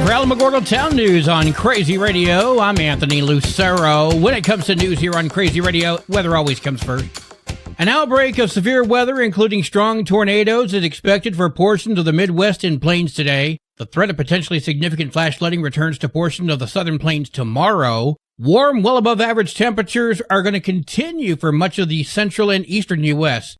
For Alamogordo Town News on Crazy Radio, I'm Anthony Lucero. When it comes to news here on Crazy Radio, weather always comes first. An outbreak of severe weather, including strong tornadoes, is expected for portions of the Midwest and Plains today. The threat of potentially significant flash flooding returns to portions of the southern plains tomorrow. Warm, well above average temperatures are going to continue for much of the central and eastern U.S.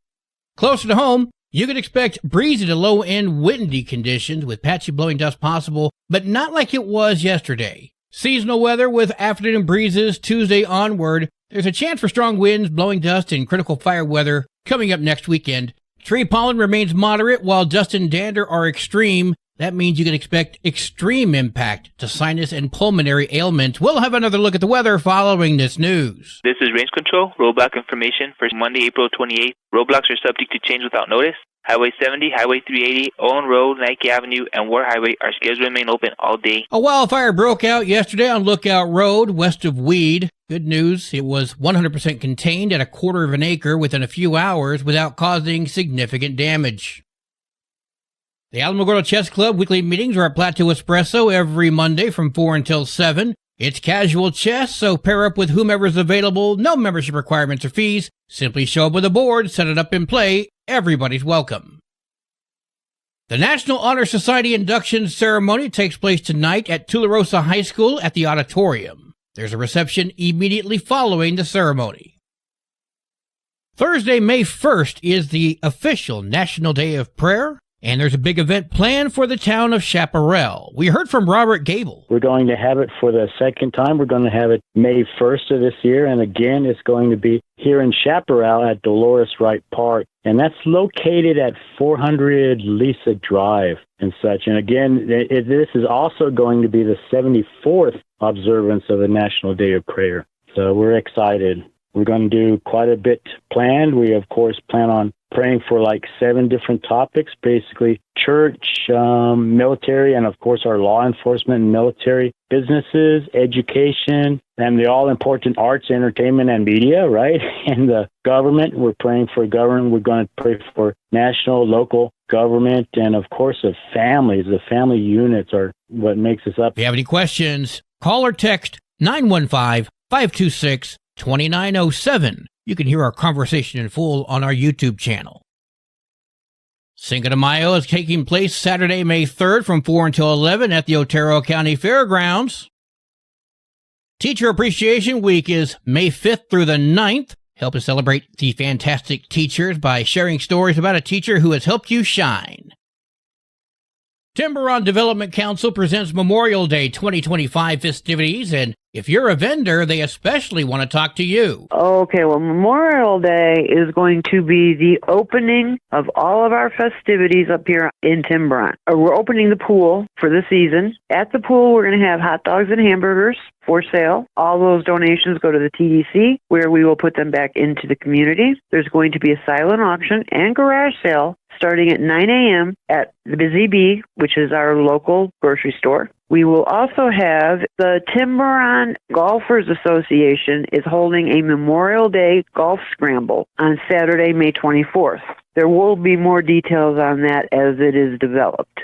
Closer to home, you can expect breezy to low-end windy conditions with patchy blowing dust possible, but not like it was yesterday. Seasonal weather with afternoon breezes Tuesday onward. There's a chance for strong winds, blowing dust, and critical fire weather coming up next weekend. Tree pollen remains moderate while dust and dander are extreme. That means you can expect extreme impact to sinus and pulmonary ailments. We'll have another look at the weather following this news. This is Range Control, roadblock information for Monday, April 28th. Roadblocks are subject to change without notice. Highway 70, Highway 380, Owen Road, Nike Avenue, and War Highway are scheduled to remain open all day. A wildfire broke out yesterday on Lookout Road, west of Weed. Good news, it was 100% contained at a quarter of an acre within a few hours without causing significant damage. The Alamogordo Chess Club weekly meetings are at Plateau Espresso every Monday from 4 until 7. It's casual chess, so pair up with whomever's available. No membership requirements or fees. Simply show up with a board, set it up and play. Everybody's welcome. The National Honor Society induction ceremony takes place tonight at Tularosa High School at the auditorium. There's a reception immediately following the ceremony. Thursday, May 1st is the official National Day of Prayer. And there's a big event planned for the town of Chaparral. We heard from Robert Gable. We're going to have it for the second time. We're going to have it May 1st of this year. And again, it's going to be here in Chaparral at Dolores Wright Park. And that's located at 400 Lisa Drive and such. And again, this is also going to be the 74th observance of the National Day of Prayer. So we're excited. We're going to do quite a bit planned. We, of course, plan on praying for like 7 different topics, basically church, military, and of course our law enforcement and military, businesses, education, and the all-important arts, entertainment, and media, right? And the government, we're praying for government. We're going to pray for national, local government, and of course the families. The family units are what makes us up. If you have any questions, call or text 915-526-2907. You can hear our conversation in full on our YouTube channel. Cinco de Mayo is taking place Saturday, May 3rd from 4 until 11 at the Otero County Fairgrounds. Teacher Appreciation Week is May 5th through the 9th. Help us celebrate the fantastic teachers by sharing stories about a teacher who has helped you shine. Tiburon Development Council presents Memorial Day 2025 festivities, and if you're a vendor, they especially want to talk to you. Okay, well, Memorial Day is going to be the opening of all of our festivities up here in Tiburon. We're opening the pool for the season. At the pool, we're going to have hot dogs and hamburgers for sale. All those donations go to the TDC, where we will put them back into the community. There's going to be a silent auction and garage sale starting at 9 a.m. at the Busy Bee, which is our local grocery store. We will also have the Tiburon Golfers Association is holding a Memorial Day golf scramble on Saturday, May 24th. There will be more details on that as it is developed.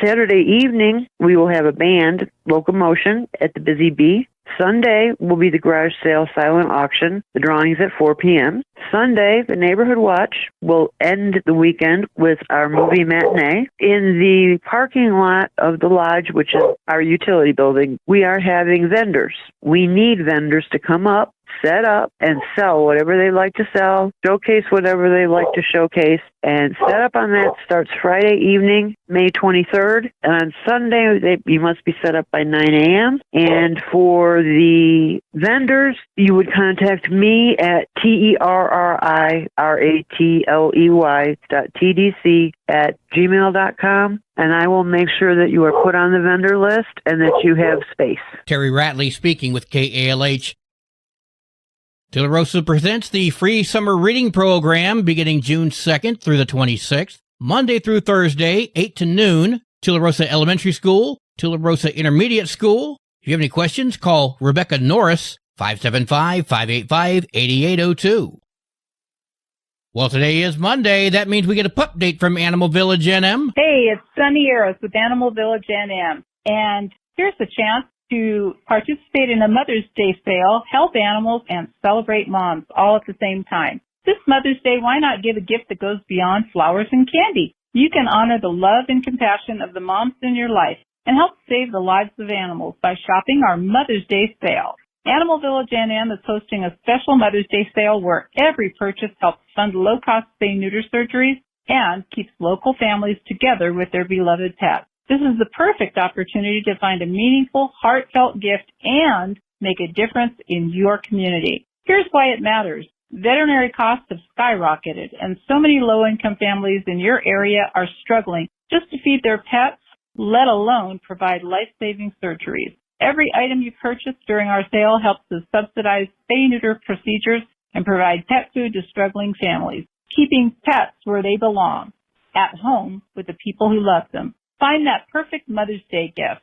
Saturday evening, we will have a band, Locomotion, at the Busy Bee. Sunday will be the garage sale silent auction. The drawing's at 4 p.m. Sunday, the Neighborhood Watch will end the weekend with our movie matinee. In the parking lot of the lodge, which is our utility building, we are having vendors. We need vendors to come up, set up, and sell whatever they like to sell, showcase whatever they like to showcase, and set up on that starts Friday evening, May 23rd. And on Sunday, you must be set up by 9 a.m. And for the vendors, you would contact me at terriratley.tdc@gmail.com, and I will make sure that you are put on the vendor list and that you have space. Terry Ratley speaking with KALH. Tularosa presents the free summer reading program beginning June 2nd through the 26th, Monday through Thursday, 8 to noon, Tularosa Elementary School, Tularosa Intermediate School. If you have any questions, call Rebecca Norris, 575-585-8802. Well, today is Monday. That means we get a pup date from Animal Village NM. Hey, it's Sunny Eros with Animal Village NM. And Here's a chance to participate in a Mother's Day sale, help animals, and celebrate moms all at the same time. This Mother's Day, why not give a gift that goes beyond flowers and candy? You can honor the love and compassion of the moms in your life and help save the lives of animals by shopping our Mother's Day sale. Animal Village NM is hosting a special Mother's Day sale where every purchase helps fund low-cost spay-neuter surgeries and keeps local families together with their beloved pets. This is the perfect opportunity to find a meaningful, heartfelt gift and make a difference in your community. Here's why it matters. Veterinary costs have skyrocketed, and so many low-income families in your area are struggling just to feed their pets, let alone provide life-saving surgeries. Every item you purchase during our sale helps to subsidize spay-neuter procedures and provide pet food to struggling families, keeping pets where they belong, at home with the people who love them. Find that perfect Mother's Day gift.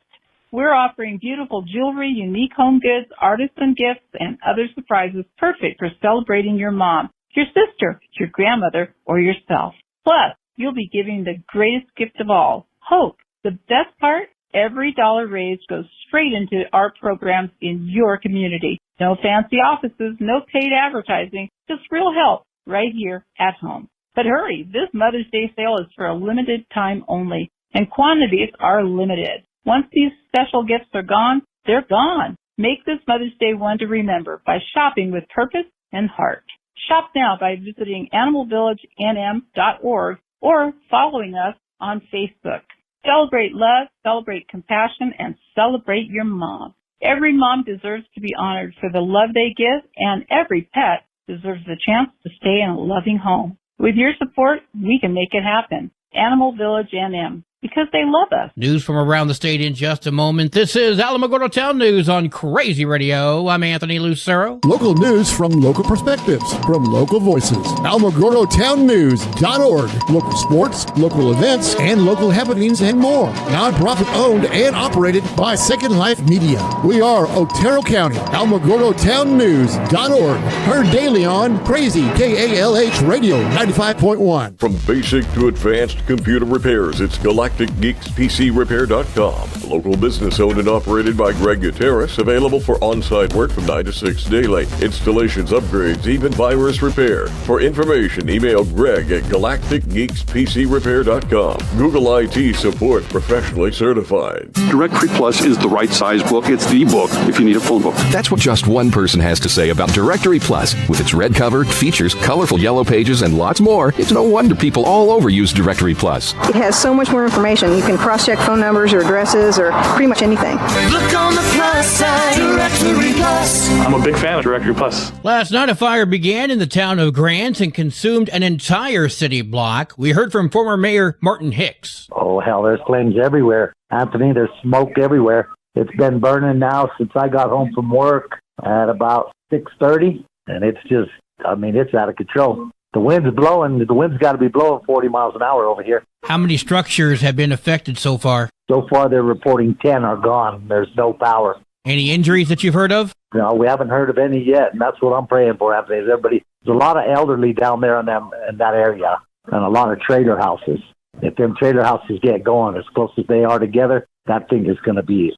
We're offering beautiful jewelry, unique home goods, artisan gifts, and other surprises perfect for celebrating your mom, your sister, your grandmother, or yourself. Plus, you'll be giving the greatest gift of all, hope. The best part? Every dollar raised goes straight into our programs in your community. No fancy offices, no paid advertising, just real help right here at home. But hurry, this Mother's Day sale is for a limited time only, and quantities are limited. Once these special gifts are gone, they're gone. Make this Mother's Day one to remember by shopping with purpose and heart. Shop now by visiting animalvillagenm.org or following us on Facebook. Celebrate love, celebrate compassion, and celebrate your mom. Every mom deserves to be honored for the love they give, and every pet deserves the chance to stay in a loving home. With your support, we can make it happen. Animal Village NM, because they love us. News from around the state in just a moment. This is Alamogordo Town News on Crazy Radio. I'm Anthony Lucero. Local news from local perspectives, from local voices. AlamogordoTownNews.org. Local sports, local events, and local happenings and more. Nonprofit owned and operated by Second Life Media. We are Otero County. AlamogordoTownNews.org. Heard daily on Crazy KALH Radio 95.1. From basic to advanced computer repairs, it's GalacticGeeksPCRepair.com. Local business owned and operated by Greg Gutierrez. Available for on-site work from 9 to 6 daily. Installations, upgrades, even virus repair. For information, email Greg at GalacticGeeksPCRepair.com. Google IT support, professionally certified. Directory Plus is the right size book. It's the book if you need a phone book. That's what just one person has to say about Directory Plus. With its red cover, features, colorful yellow pages, and lots more, it's no wonder people all over use Directory Plus. It has so much more information. You can cross-check phone numbers or addresses or pretty much anything. Look on the plus side, Directory Plus. I'm a big fan of Directory Plus. Last night, a fire began in the town of Grants and consumed an entire city block. We heard from former Mayor Martin Hicks. Oh, hell, there's flames everywhere. Anthony, there's smoke everywhere. It's been burning now since I got home from work at about 6:30, and it's just, it's out of control. The wind's blowing. The wind's got to be blowing 40 miles an hour over here. How many structures have been affected so far? So far, they're reporting 10 are gone. There's no power. Any injuries that you've heard of? No, we haven't heard of any yet, and that's what I'm praying for, Anthony. There's a lot of elderly down there in that area, and a lot of trailer houses. If them trailer houses get going as close as they are together, that thing is going to be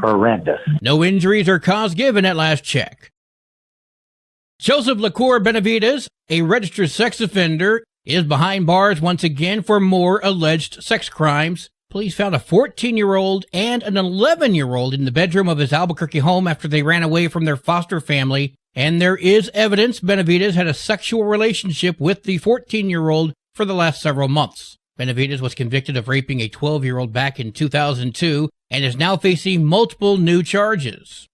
horrendous. No injuries or cause given at last check. Joseph LaCour Benavides, a registered sex offender, is behind bars once again for more alleged sex crimes. Police found a 14-year-old and an 11-year-old in the bedroom of his Albuquerque home after they ran away from their foster family, and there is evidence Benavides had a sexual relationship with the 14-year-old for the last several months. Benavides was convicted of raping a 12-year-old back in 2002 and is now facing multiple new charges.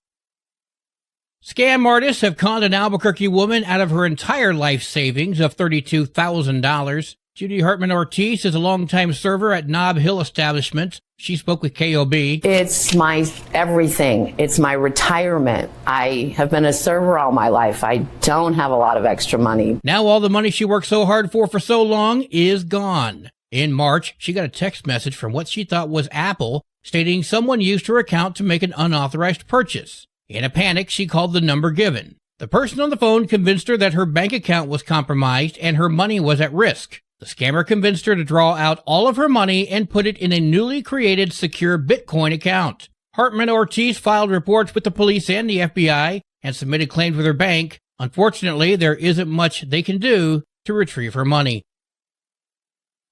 Scam artists have conned an Albuquerque woman out of her entire life savings of $32,000. Judy Hartman Ortiz is a longtime server at Nob Hill Establishment. She spoke with KOB. It's my everything. It's my retirement. I have been a server all my life. I don't have a lot of extra money. Now all the money she worked so hard for so long is gone. In March, she got a text message from what she thought was Apple, stating someone used her account to make an unauthorized purchase. In a panic, she called the number given. The person on the phone convinced her that her bank account was compromised and her money was at risk. The scammer convinced her to draw out all of her money and put it in a newly created secure Bitcoin account. Hartman Ortiz filed reports with the police and the FBI and submitted claims with her bank. Unfortunately, there isn't much they can do to retrieve her money.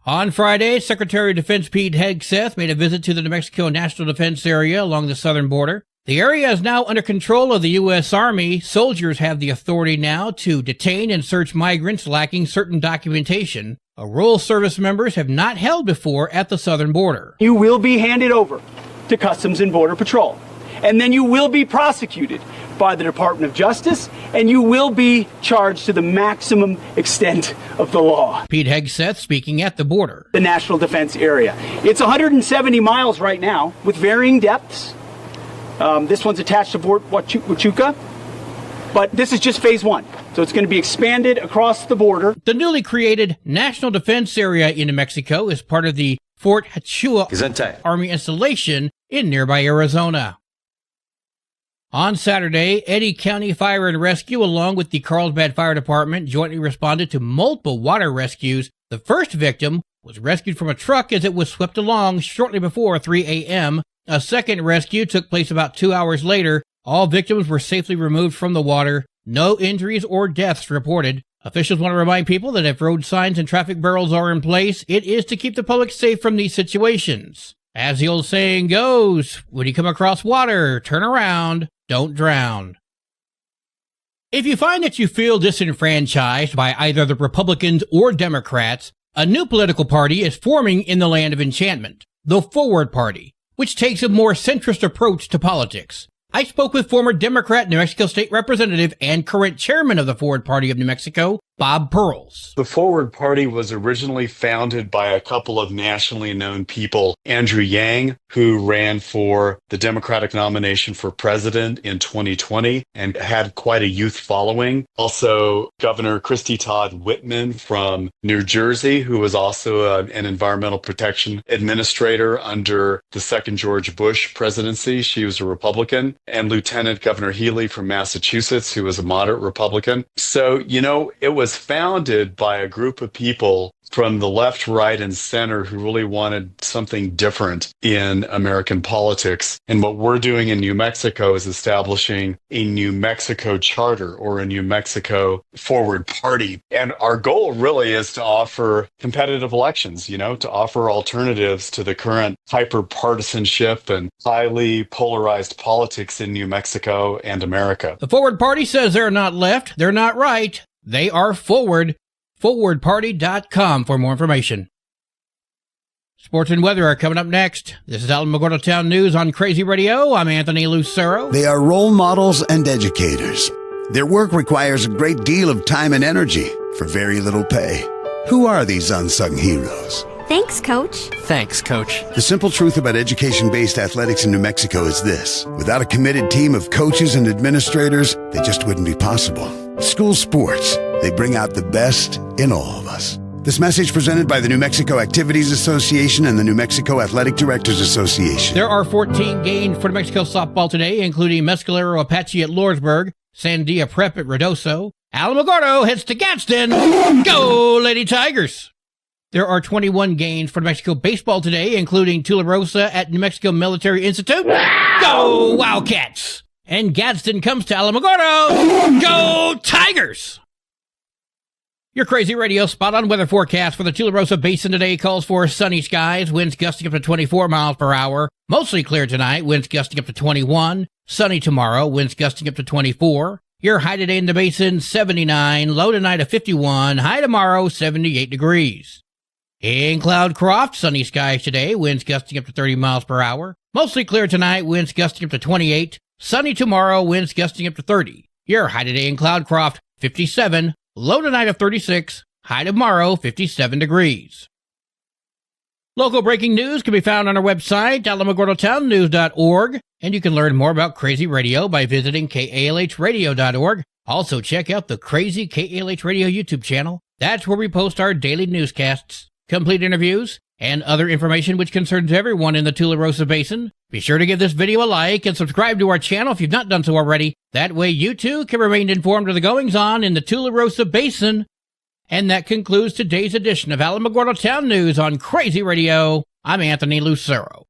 On Friday, Secretary of Defense Pete Hegseth made a visit to the New Mexico National Defense Area along the southern border. The area is now under control of the U.S. Army. Soldiers have the authority now to detain and search migrants lacking certain documentation. A rural service members have not held before at the southern border. You will be handed over to Customs and Border Patrol, and then you will be prosecuted by the Department of Justice, and you will be charged to the maximum extent of the law. Pete Hegseth speaking at the border. The National Defense Area. It's 170 miles right now with varying depths. This one's attached to Fort Huachuca, but this is just phase 1. So it's going to be expanded across the border. The newly created National Defense Area in New Mexico is part of the Fort Huachuca Army installation in nearby Arizona. On Saturday, Eddy County Fire and Rescue, along with the Carlsbad Fire Department, jointly responded to multiple water rescues. The first victim was rescued from a truck as it was swept along shortly before 3 a.m. A second rescue took place about 2 hours later. All victims were safely removed from the water. No injuries or deaths reported. Officials want to remind people that if road signs and traffic barrels are in place, it is to keep the public safe from these situations. As the old saying goes, when you come across water, turn around, don't drown. If you find that you feel disenfranchised by either the Republicans or Democrats, a new political party is forming in the land of enchantment, the Forward Party, which takes a more centrist approach to politics. I spoke with former Democrat New Mexico State Representative and current chairman of the Forward Party of New Mexico, Bob Pearls. The Forward Party was originally founded by a couple of nationally known people, Andrew Yang, who ran for the Democratic nomination for president in 2020 and had quite a youth following. Also, Governor Christy Todd Whitman from New Jersey, who was also an environmental protection administrator under the second George Bush presidency. She was a Republican. And Lieutenant Governor Healy from Massachusetts, who was a moderate Republican. So, it was founded by a group of people from the left, right, and center who really wanted something different in American politics. And what we're doing in New Mexico is establishing a New Mexico charter or a New Mexico Forward Party. And our goal really is to offer competitive elections, to offer alternatives to the current hyper-partisanship and highly polarized politics in New Mexico and America. The Forward Party says they're not left, they're not right, they are forward. ForwardParty.com for more information. Sports and weather are coming up next. This is Alamogordo Town News on Crazy Radio. I'm Anthony Lucero. They are role models and educators. Their work requires a great deal of time and energy for very little pay. Who are these unsung heroes? Thanks, Coach. Thanks, Coach. The simple truth about education-based athletics in New Mexico is this. Without a committed team of coaches and administrators, they just wouldn't be possible. School sports, they bring out the best in all of us. This message presented by the New Mexico Activities Association and the New Mexico Athletic Directors Association. There are 14 games for New Mexico softball today, including Mescalero Apache at Lordsburg, Sandia Prep at Ruidoso. Alamogordo heads to Gadsden. Go, Lady Tigers! There are 21 games for New Mexico baseball today, including Tularosa at New Mexico Military Institute. Go, Wildcats! And Gadsden comes to Alamogordo. Go, Tigers! Your Crazy Radio spot-on weather forecast for the Tularosa Basin today calls for sunny skies, winds gusting up to 24 miles per hour. Mostly clear tonight, winds gusting up to 21. Sunny tomorrow, winds gusting up to 24. Your high today in the basin, 79. Low tonight of 51. High tomorrow, 78 degrees. In Cloudcroft, sunny skies today, winds gusting up to 30 miles per hour. Mostly clear tonight, winds gusting up to 28. Sunny tomorrow, winds gusting up to 30. Your high today in Cloudcroft, 57. Low tonight of 36. High tomorrow, 57 degrees. Local breaking news can be found on our website, alamogordotownnews.org, and you can learn more about Crazy Radio by visiting kalhradio.org. Also, check out the Crazy KALH Radio YouTube channel. That's where we post our daily newscasts, complete interviews, and other information which concerns everyone in the Tularosa Basin. Be sure to give this video a like and subscribe to our channel if you've not done so already. That way you too can remain informed of the goings-on in the Tularosa Basin. And that concludes today's edition of Alamogordo Town News on Crazy Radio. I'm Anthony Lucero.